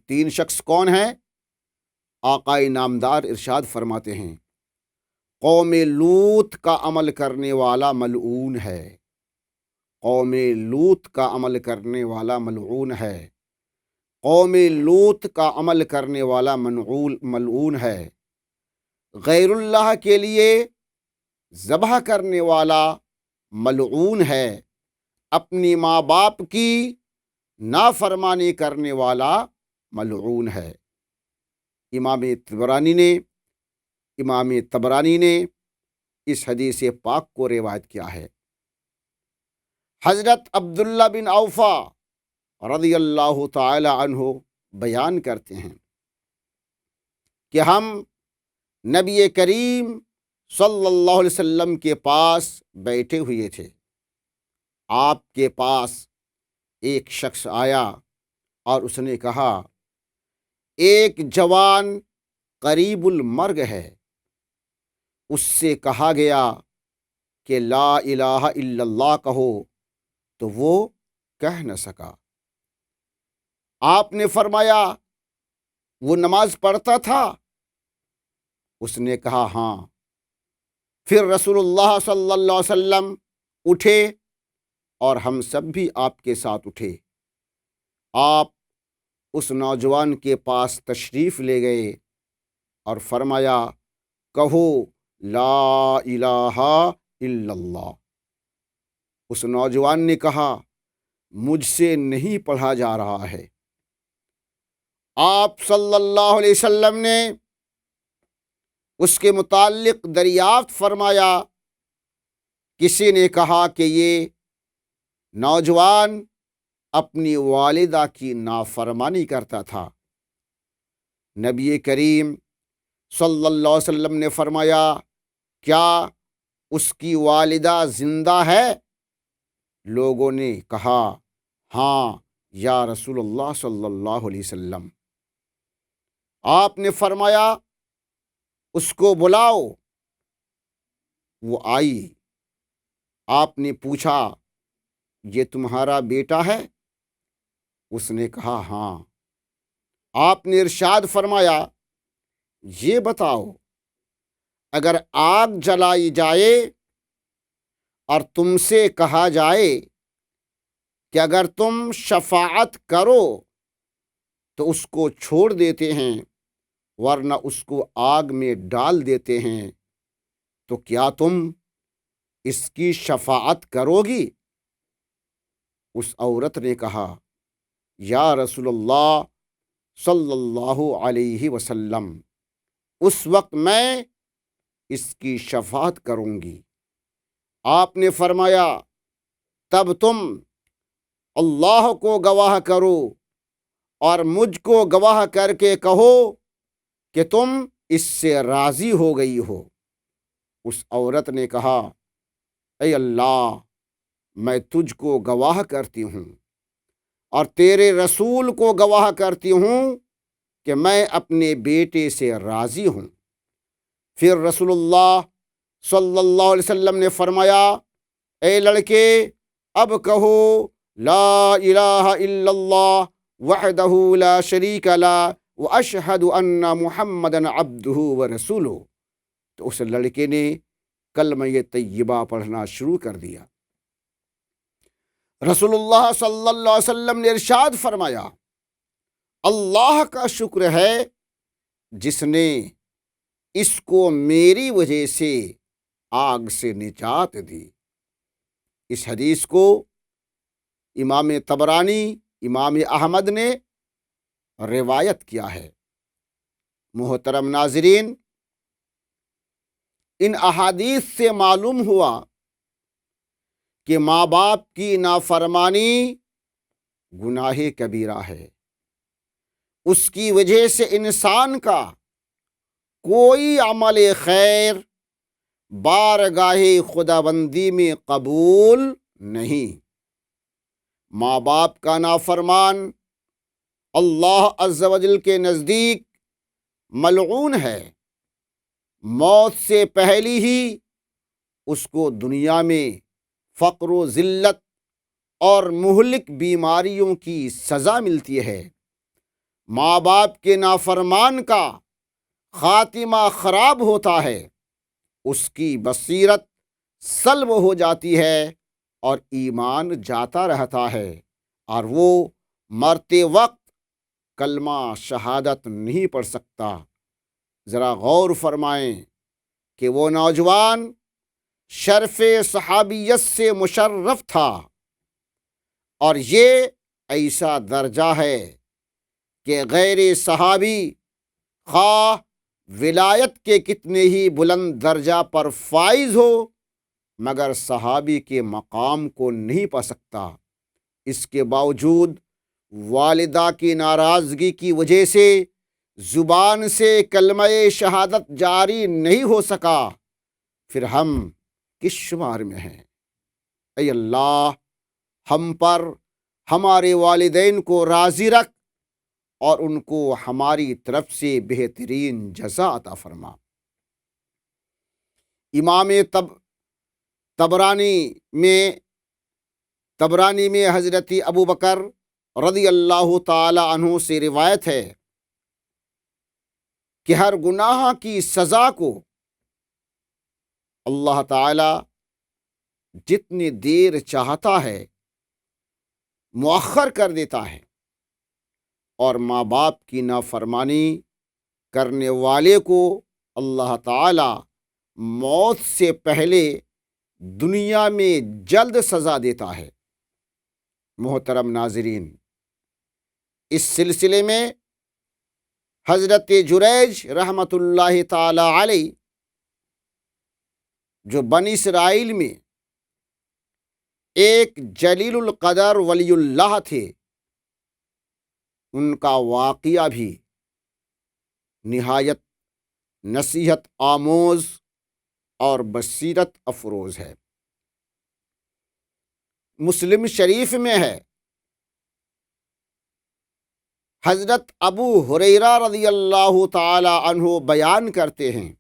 تین شخص کون ہیں؟ آقا نامدار ارشاد فرماتے ہیں قوم لوط کا عمل کرنے والا ملعون ہے، قوم لوط کا عمل کرنے والا ملعون ہے، قوم لوط کا عمل کرنے والا ملعون ہے، غیر اللہ کے لیے ذبح کرنے والا ملعون ہے، اپنی ماں باپ کی نافرمانی کرنے والا ملعون ہے۔ امام طبرانی نے اس حدیث پاک کو روایت کیا ہے۔ حضرت عبداللہ بن اوفا رضی اللہ تعالی عنہ بیان کرتے ہیں کہ ہم نبی کریم صلی اللہ علیہ وسلم کے پاس بیٹھے ہوئے تھے، آپ کے پاس ایک شخص آیا اور اس نے کہا ایک جوان قریب المرگ ہے، اس سے کہا گیا کہ لا الہ الا اللہ کہو تو وہ کہہ نہ سکا۔ آپ نے فرمایا وہ نماز پڑھتا تھا؟ اس نے کہا ہاں۔ پھر رسول اللہ صلی اللہ علیہ وسلم اٹھے اور ہم سب بھی آپ کے ساتھ اٹھے۔ آپ اس نوجوان کے پاس تشریف لے گئے اور فرمایا کہو لا الہ الا اللہ۔ اس نوجوان نے کہا مجھ سے نہیں پڑھا جا رہا ہے۔ آپ صلی اللہ علیہ وسلم نے اس کے متعلق دریافت فرمایا، کسی نے کہا کہ یہ نوجوان اپنی والدہ کی نافرمانی کرتا تھا۔ نبی کریم صلی اللہ علیہ وسلم نے فرمایا کیا اس کی والدہ زندہ ہے؟ لوگوں نے کہا ہاں یا رسول اللہ صلی اللہ علیہ وسلم۔ آپ نے فرمایا اس کو بلاؤ۔ وہ آئی۔ آپ نے پوچھا یہ تمہارا بیٹا ہے؟ اس نے کہا ہاں۔ آپ نے ارشاد فرمایا یہ بتاؤ اگر آگ جلائی جائے اور تم سے کہا جائے کہ اگر تم شفاعت کرو تو اس کو چھوڑ دیتے ہیں ورنہ اس کو آگ میں ڈال دیتے ہیں، تو کیا تم اس کی شفاعت کرو گی؟ اس عورت نے کہا یا رسول اللہ صلی اللہ علیہ وسلم اس وقت میں اس کی شفاعت کروں گی۔ آپ نے فرمایا تب تم اللہ کو گواہ کرو اور مجھ کو گواہ کر کے کہو کہ تم اس سے راضی ہو گئی ہو۔ اس عورت نے کہا اے اللہ، میں تجھ کو گواہ کرتی ہوں اور تیرے رسول کو گواہ کرتی ہوں کہ میں اپنے بیٹے سے راضی ہوں۔ پھر رسول اللہ صلی اللہ علیہ وسلم نے فرمایا اے لڑکے اب کہو لا الہ الا اللہ وحدہ لا شریک لہ واشہد ان محمدً عبدہ ورسولہ۔ تو اس لڑکے نے کلمہ طیبہ پڑھنا شروع کر دیا۔ رسول اللہ صلی اللہ علیہ وسلم نے ارشاد فرمایا اللہ کا شکر ہے جس نے اس کو میری وجہ سے آگ سے نجات دی۔ اس حدیث کو امام طبرانی، امام احمد نے روایت کیا ہے۔ محترم ناظرین، ان احادیث سے معلوم ہوا کہ ماں باپ کی نافرمانی گناہ کبیرہ ہے۔ اس کی وجہ سے انسان کا کوئی عمل خیر بارگاہ خداوندی میں قبول نہیں۔ ماں باپ کا نافرمان اللہ عز و جل کے نزدیک ملعون ہے۔ موت سے پہلی ہی اس کو دنیا میں فقر و ذلت اور مہلک بیماریوں کی سزا ملتی ہے۔ ماں باپ کے نافرمان کا خاتمہ خراب ہوتا ہے، اس کی بصیرت سلب ہو جاتی ہے اور ایمان جاتا رہتا ہے، اور وہ مرتے وقت کلمہ شہادت نہیں پڑھ سکتا۔ ذرا غور فرمائیں کہ وہ نوجوان شرف صحابیت سے مشرف تھا، اور یہ ایسا درجہ ہے کہ غیر صحابی خواہ ولایت کے کتنے ہی بلند درجہ پر فائز ہو، مگر صحابی کے مقام کو نہیں پا سکتا۔ اس کے باوجود والدہ کی ناراضگی کی وجہ سے زبان سے کلمہ شہادت جاری نہیں ہو سکا۔ پھر ہم کس شمار میں ہیں؟ اے اللہ، ہم پر ہمارے والدین کو راضی رکھ اور ان کو ہماری طرف سے بہترین جزا عطا فرما۔ امام تبرانی میں حضرت ابو بکر رضی اللہ تعالی عنہ سے روایت ہے کہ ہر گناہ کی سزا کو اللہ تعالی جتنی دیر چاہتا ہے مؤخر کر دیتا ہے، اور ماں باپ کی نافرمانی کرنے والے کو اللہ تعالی موت سے پہلے دنیا میں جلد سزا دیتا ہے۔ محترم ناظرین، اس سلسلے میں حضرت جریج رحمۃ اللہ تعالی علیہ، جو بنی اسرائیل میں ایک جلیل القدر ولی اللہ تھے، ان کا واقعہ بھی نہایت نصیحت آموز اور بصیرت افروز ہے۔ مسلم شریف میں ہے، حضرت ابو ہریرہ رضی اللہ تعالی عنہ بیان کرتے ہیں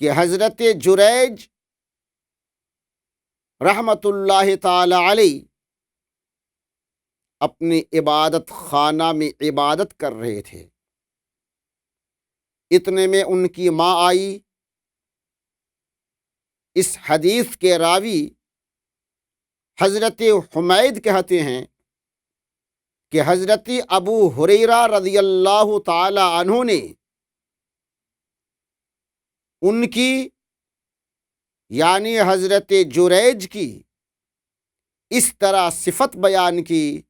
کہ حضرت جریج رحمت اللہ تعالی علیہ اپنی عبادت خانہ میں عبادت کر رہے تھے۔ اتنے میں ان کی ماں آئی۔ اس حدیث کے راوی حضرت حمید کہتے ہیں کہ حضرت ابو ہریرہ رضی اللہ تعالی عنہ نے ان کی یعنی حضرت جریج کی اس طرح صفت بیان کی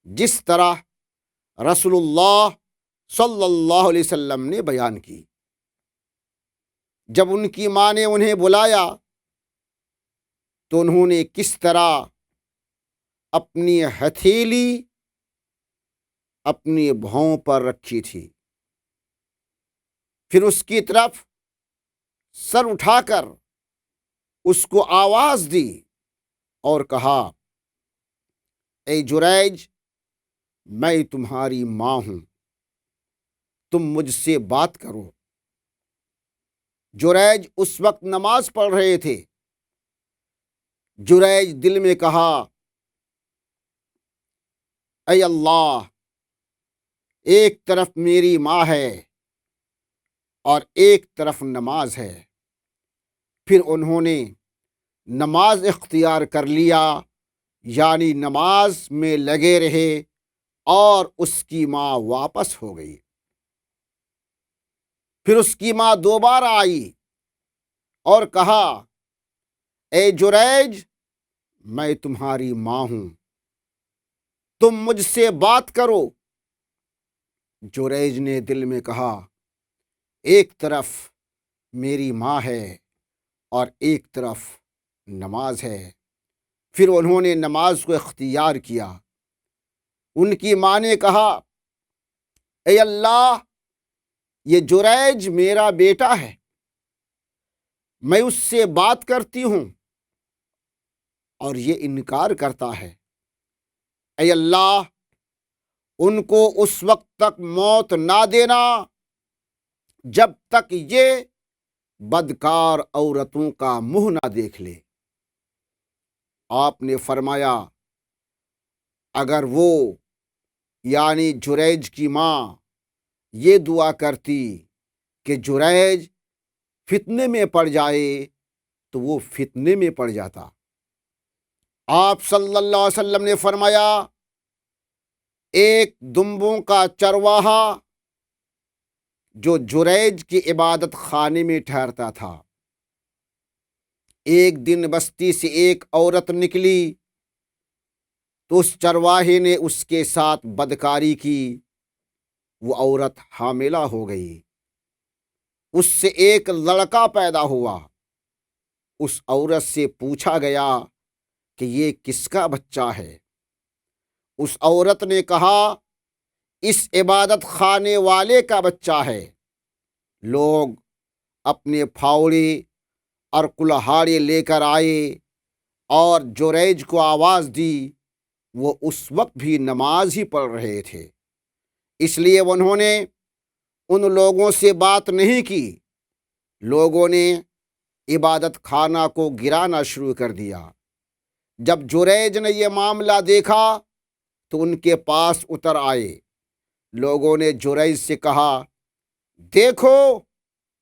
جس طرح رسول اللہ صلی اللہ علیہ وسلم نے بیان کی۔ جب ان کی ماں نے انہیں بلایا تو انہوں نے کس طرح اپنی ہتھیلی اپنی بھاؤں پر رکھی تھی، پھر اس کی طرف سر اٹھا کر اس کو آواز دی اور کہا، اے جریج، میں تمہاری ماں ہوں، تم مجھ سے بات کرو۔ جریج اس وقت نماز پڑھ رہے تھے۔ جریج دل میں کہا، اے اللہ، ایک طرف میری ماں ہے اور ایک طرف نماز ہے۔ پھر انہوں نے نماز اختیار کر لیا، یعنی نماز میں لگے رہے، اور اس کی ماں واپس ہو گئی۔ پھر اس کی ماں دوبارہ آئی اور کہا، اے جریج، میں تمہاری ماں ہوں، تم مجھ سے بات کرو۔ جریج نے دل میں کہا، ایک طرف میری ماں ہے اور ایک طرف نماز ہے۔ پھر انہوں نے نماز کو اختیار کیا۔ ان کی ماں نے کہا، اے اللہ، یہ جریج میرا بیٹا ہے، میں اس سے بات کرتی ہوں اور یہ انکار کرتا ہے۔ اے اللہ، ان کو اس وقت تک موت نہ دینا جب تک یہ بدکار عورتوں کا منہ نہ دیکھ لے۔ آپ نے فرمایا، اگر وہ یعنی جریج کی ماں یہ دعا کرتی کہ جریج فتنے میں پڑ جائے تو وہ فتنے میں پڑ جاتا۔ آپ صلی اللہ علیہ وسلم نے فرمایا، ایک دمبوں کا چرواہا جو جریج کی عبادت خانے میں ٹھہرتا تھا، ایک دن بستی سے ایک عورت نکلی تو اس چرواہے نے اس کے ساتھ بدکاری کی، وہ عورت حاملہ ہو گئی، اس سے ایک لڑکا پیدا ہوا۔ اس عورت سے پوچھا گیا کہ یہ کس کا بچہ ہے؟ اس عورت نے کہا، اس عبادت خانے والے کا بچہ ہے۔ لوگ اپنے پھاوڑے اور کلہاڑی لے کر آئے اور جریج کو آواز دی۔ وہ اس وقت بھی نماز ہی پڑھ رہے تھے، اس لیے انہوں نے ان لوگوں سے بات نہیں کی۔ لوگوں نے عبادت خانہ کو گرانا شروع کر دیا۔ جب جریج نے یہ معاملہ دیکھا تو ان کے پاس اتر آئے۔ لوگوں نے جریج سے کہا، دیکھو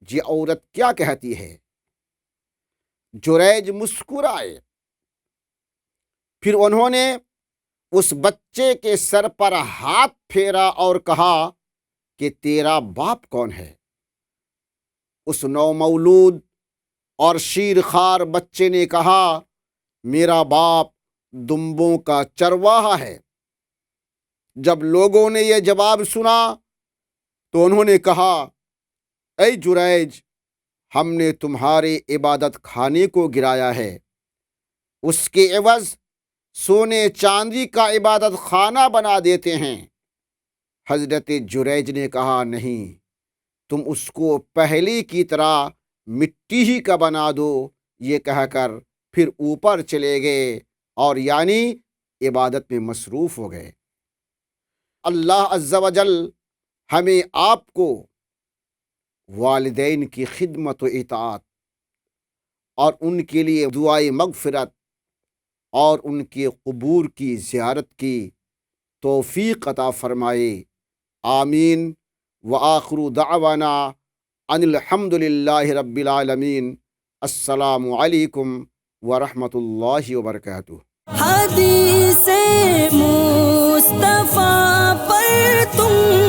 یہ عورت کیا کہتی ہے۔ جریج مسکرائے، پھر انہوں نے اس بچے کے سر پر ہاتھ پھیرا اور کہا کہ تیرا باپ کون ہے؟ اس نومولود اور شیرخوار بچے نے کہا، میرا باپ دمبوں کا چرواہا ہے۔ جب لوگوں نے یہ جواب سنا تو انہوں نے کہا، اے جریج، ہم نے تمہارے عبادت خانے کو گرایا ہے، اس کے عوض سونے چاندی کا عبادت خانہ بنا دیتے ہیں۔ حضرت جریج نے کہا، نہیں، تم اس کو پہلے کی طرح مٹی ہی کا بنا دو۔ یہ کہہ کر پھر اوپر چلے گئے اور یعنی عبادت میں مصروف ہو گئے۔ اللہ عز و جل ہمیں آپ کو والدین کی خدمت و اطاعت اور ان کے لیے دعائے مغفرت اور ان کے قبور کی زیارت کی توفیق عطا فرمائے، آمین۔ وآخر دعوانا ان الحمد للہ رب العالمین۔ السلام علیکم ورحمۃ اللہ وبرکاتہ۔ حدیث مصطفیٰ پر تم